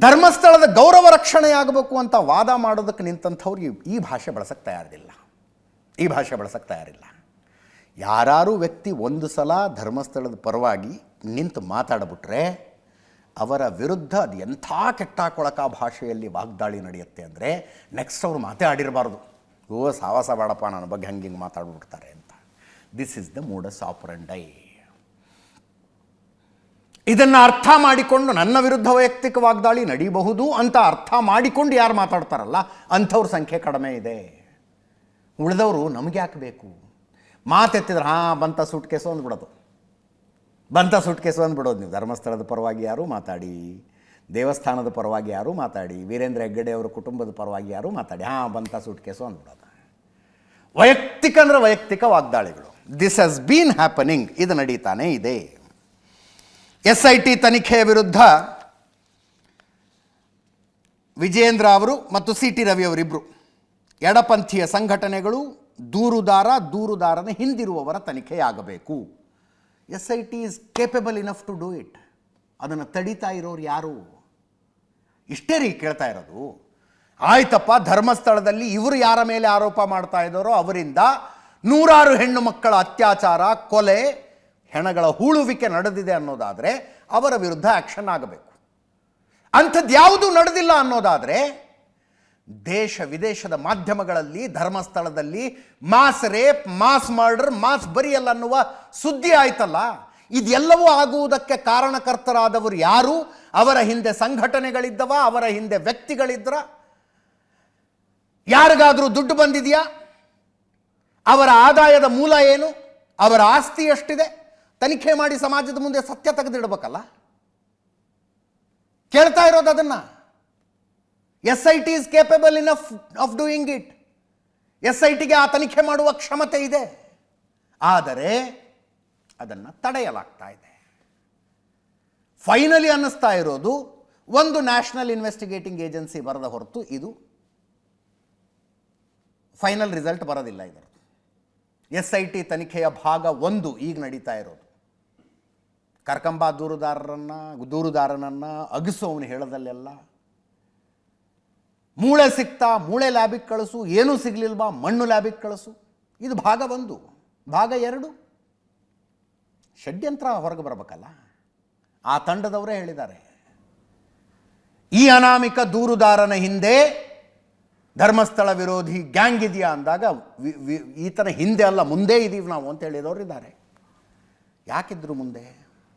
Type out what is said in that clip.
ಧರ್ಮಸ್ಥಳದ ಗೌರವ ರಕ್ಷಣೆಯಾಗಬೇಕು ಅಂತ ವಾದ ಮಾಡೋದಕ್ಕೆ ನಿಂತಂಥವ್ರಿಗೆ ಈ ಭಾಷೆ ಬಳಸಕ್ಕೆ ತಯಾರಿಲ್ಲ. ಯಾರು ವ್ಯಕ್ತಿ ಒಂದು ಸಲ ಧರ್ಮಸ್ಥಳದ ಪರವಾಗಿ ನಿಂತು ಮಾತಾಡಿಬಿಟ್ರೆ ಅವರ ವಿರುದ್ಧ ಅದು ಎಂಥ ಕೆಟ್ಟ ಕೊಳಕ ಭಾಷೆಯಲ್ಲಿ ವಾಗ್ದಾಳಿ ನಡೆಯುತ್ತೆ ಅಂದರೆ ನೆಕ್ಸ್ಟ್ ಅವರು ಮಾತೇ ಆಡಿರಬಾರ್ದು. ಸಾವಾಸ ಬೇಡಪ್ಪ, ನನ್ನ ಬಗ್ಗೆ ಹಿಂಗೆ ಮಾತಾಡ್ಬಿಡ್ತಾರೆ ಅಂತ. This is the modus operandi. ಇದನ್ನು ಅರ್ಥ ಮಾಡಿಕೊಂಡು ನನ್ನ ವಿರುದ್ಧ ವೈಯಕ್ತಿಕ ವಾಗ್ದಾಳಿ ನಡೀಬಹುದು ಅಂತ ಅರ್ಥ ಮಾಡಿಕೊಂಡು ಯಾರು ಮಾತಾಡ್ತಾರಲ್ಲ ಅಂಥವ್ರ ಸಂಖ್ಯೆ ಕಡಿಮೆ ಇದೆ. ಉಳಿದವರು ನಮಗೆ ಯಾಕೆ ಬೇಕು? ಮಾತೆತ್ತಿದ್ರೆ ಬಂತ ಸೂಟ್ ಕೇಸು ಅಂದ್ಬಿಡೋದು. ನೀವು ಧರ್ಮಸ್ಥಳದ ಪರವಾಗಿ ಯಾರೂ ಮಾತಾಡಿ, ದೇವಸ್ಥಾನದ ಪರವಾಗಿ ಯಾರೂ ಮಾತಾಡಿ, ವೀರೇಂದ್ರ ಹೆಗ್ಗಡೆ ಅವರ ಕುಟುಂಬದ ಪರವಾಗಿ ಯಾರೂ ಮಾತಾಡಿ, ಬಂತ ಸೂಟ್ ಕೇಸು ಅಂದ್ಬಿಡೋದು. ವೈಯಕ್ತಿಕ ವಾಗ್ದಾಳಿಗಳು. This has been happening. ಇದು ನಡೀತಾನೆ ಇದೆ. SIT ತನಿಖೆಯ ವಿರುದ್ಧ ವಿಜಯೇಂದ್ರ ಅವರು ಮತ್ತು CT ರವಿ ಅವರಿಬ್ಬರು ಎಡಪಂಥೀಯ ಸಂಘಟನೆಗಳು ದೂರುದಾರನ ಹಿಂದಿರುವವರ ತನಿಖೆಯಾಗಬೇಕು. SIT is capable enough to do it. ಅದನ್ನು ತಡೀತಾ ಇರೋರು ಯಾರು? ಇಷ್ಟೇ ಕೇಳ್ತಾ ಇರೋದು. ಆಯ್ತಪ್ಪ, ಧರ್ಮಸ್ಥಳದಲ್ಲಿ ಇವರು ಯಾರ ಮೇಲೆ ಆರೋಪ ಮಾಡ್ತಾ ಇದ್ದಾರೋ ಅವರಿಂದ 100 ಹೆಣ್ಣು ಮಕ್ಕಳ ಅತ್ಯಾಚಾರ, ಕೊಲೆ, ಹೆಣಗಳ ಹೂಳುವಿಕೆ ನಡೆದಿದೆ ಅನ್ನೋದಾದರೆ ಅವರ ವಿರುದ್ಧ ಆ್ಯಕ್ಷನ್ ಆಗಬೇಕು. ಅಂಥದ್ದು ಯಾವುದೂ ನಡೆದಿಲ್ಲ ಅನ್ನೋದಾದರೆ ದೇಶ ವಿದೇಶದ ಮಾಧ್ಯಮಗಳಲ್ಲಿ ಧರ್ಮಸ್ಥಳದಲ್ಲಿ mass rape, mass murder, mass burial ಅನ್ನುವ ಸುದ್ದಿ ಆಯ್ತಲ್ಲ. ಇದೆಲ್ಲವೂ ಆಗುವುದಕ್ಕೆ ಕಾರಣಕರ್ತರಾದವರು ಯಾರು? ಅವರ ಹಿಂದೆ ಸಂಘಟನೆಗಳಿದ್ದವ? ಅವರ ಹಿಂದೆ ವ್ಯಕ್ತಿಗಳಿದ್ರ? ಯಾರಿಗಾದರೂ ದುಡ್ಡು ಬಂದಿದೆಯಾ? ಅವರ ಆದಾಯದ ಮೂಲ ಏನು? ಅವರ ಆಸ್ತಿ ಎಷ್ಟಿದೆ? ತನಿಖೆ ಮಾಡಿ ಸಮಾಜದ ಮುಂದೆ ಸತ್ಯ ತೆಗೆದಿಡಬೇಕಲ್ಲ. ಕೇಳ್ತಾ ಇರೋದು ಅದನ್ನು. SIT is capable enough of doing it. SITಗೆ ಆ ತನಿಖೆ ಮಾಡುವ ಕ್ಷಮತೆ ಇದೆ. ಆದರೆ ಅದನ್ನು ತಡೆಯಲಾಗ್ತಾ ಇದೆ. ಫೈನಲಿ ಅನ್ನಿಸ್ತಾ ಇರೋದು, ಒಂದು ನ್ಯಾಷನಲ್ ಇನ್ವೆಸ್ಟಿಗೇಟಿಂಗ್ ಏಜೆನ್ಸಿ ಬರದ ಹೊರತು ಇದು ಫೈನಲ್ ರಿಸಲ್ಟ್ ಬರೋದಿಲ್ಲ. ಇದರದ್ದು SIT ತನಿಖೆಯ ಭಾಗ 1 ಈಗ ನಡೀತಾ ಇರೋದು. ಕರ್ಕಂಬ ದೂರುದಾರನನ್ನು ಅಗಿಸೋವನು ಹೇಳೋದಲ್ಲೆಲ್ಲ ಮೂಳೆ ಸಿಗ್ತಾ ಮೂಳೆ ಲ್ಯಾಬಿಗೆ ಕಳಿಸು, ಏನೂ ಸಿಗಲಿಲ್ವಾ ಮಣ್ಣು ಲ್ಯಾಬಿಗೆ ಕಳಿಸು. ಇದು ಭಾಗ 1. ಭಾಗ 2 ಷಡ್ಯಂತ್ರ ಹೊರಗೆ ಬರಬೇಕಲ್ಲ. ಆ ತಂಡದವರೇ ಹೇಳಿದ್ದಾರೆ, ಈ ಅನಾಮಿಕ ದೂರುದಾರನ ಹಿಂದೆ ಧರ್ಮಸ್ಥಳ ವಿರೋಧಿ ಗ್ಯಾಂಗ್ ಇದೆಯಾ ಅಂದಾಗ ಈತನ ಹಿಂದೆ ಅಲ್ಲ ಮುಂದೆ ಇದೀವಿ ನಾವು ಅಂತ ಹೇಳಿದವರು ಇದ್ದಾರೆ. ಯಾಕಿದ್ರು ಮುಂದೆ?